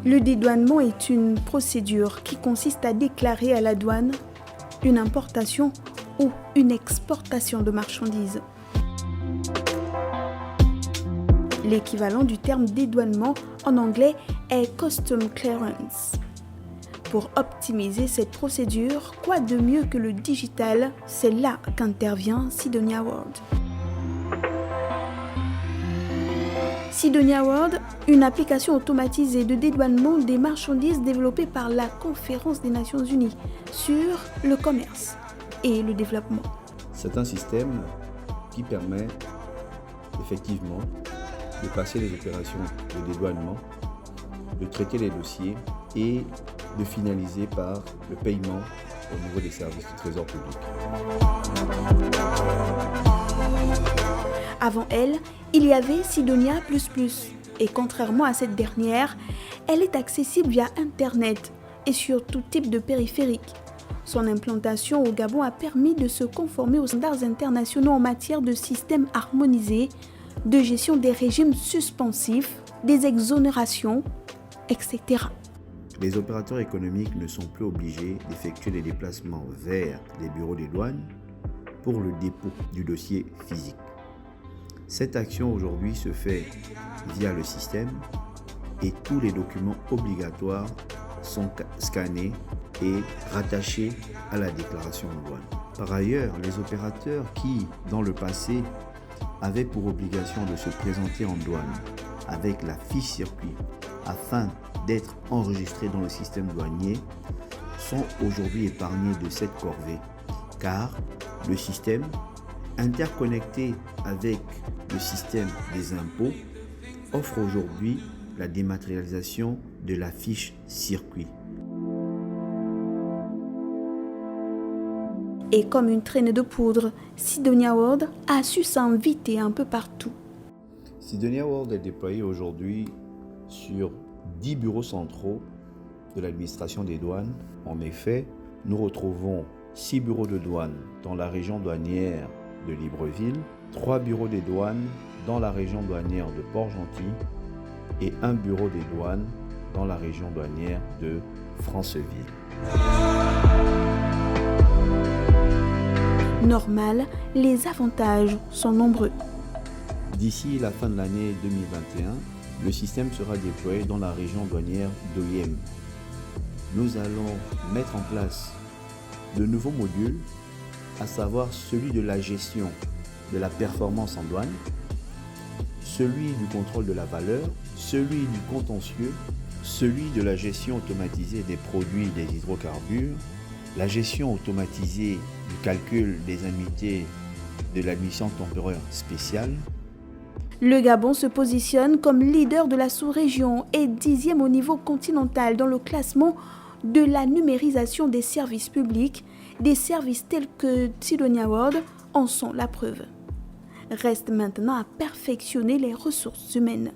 Le dédouanement est une procédure qui consiste à déclarer à la douane une importation ou une exportation de marchandises. L'équivalent du terme dédouanement en anglais est Custom Clearance. Pour optimiser cette procédure, quoi de mieux que le digital? C'est là qu'intervient Cydonia World. Cydonia World, une application automatisée de dédouanement des marchandises développée par la Conférence des Nations Unies sur le commerce et le développement. C'est un système qui permet effectivement de passer les opérations de dédouanement, de traiter les dossiers et de finaliser par le paiement au niveau des services du Trésor public. Avant elle, il y avait Cydonia++. Et contrairement à cette dernière, elle est accessible via Internet et sur tout type de périphérique. Son implantation au Gabon a permis de se conformer aux standards internationaux en matière de systèmes harmonisés, de gestion des régimes suspensifs, des exonérations, etc. Les opérateurs économiques ne sont plus obligés d'effectuer les déplacements vers les bureaux des douanes pour le dépôt du dossier physique. Cette action aujourd'hui se fait via le système et tous les documents obligatoires sont scannés et rattachés à la déclaration en douane. Par ailleurs, les opérateurs qui, dans le passé, avaient pour obligation de se présenter en douane avec la fiche circuit afin d'être enregistrés dans le système douanier sont aujourd'hui épargnés de cette corvée car le système interconnecté avec le système des impôts offre aujourd'hui la dématérialisation de la fiche circuit. Et comme une traînée de poudre, Cydonia World a su s'inviter un peu partout. Cydonia World est déployé aujourd'hui sur 10 bureaux centraux de l'administration des douanes. En effet, nous retrouvons 6 bureaux de douane dans la région douanière de Libreville, 3 bureaux des douanes dans la région douanière de Port-Gentil et un bureau des douanes dans la région douanière de Franceville. Normal, les avantages sont nombreux. D'ici la fin de l'année 2021, le système sera déployé dans la région douanière d'Oyem. Nous allons mettre en place de nouveaux modules, à savoir celui de la gestion de la performance en douane, celui du contrôle de la valeur, celui du contentieux, celui de la gestion automatisée des produits des hydrocarbures, la gestion automatisée du calcul des indemnités de l'admission temporaire spéciale. Le Gabon se positionne comme leader de la sous-région et 10e au niveau continental dans le classement de la numérisation des services publics. Des services tels que Cydonia World en sont la preuve. Reste maintenant à perfectionner les ressources humaines.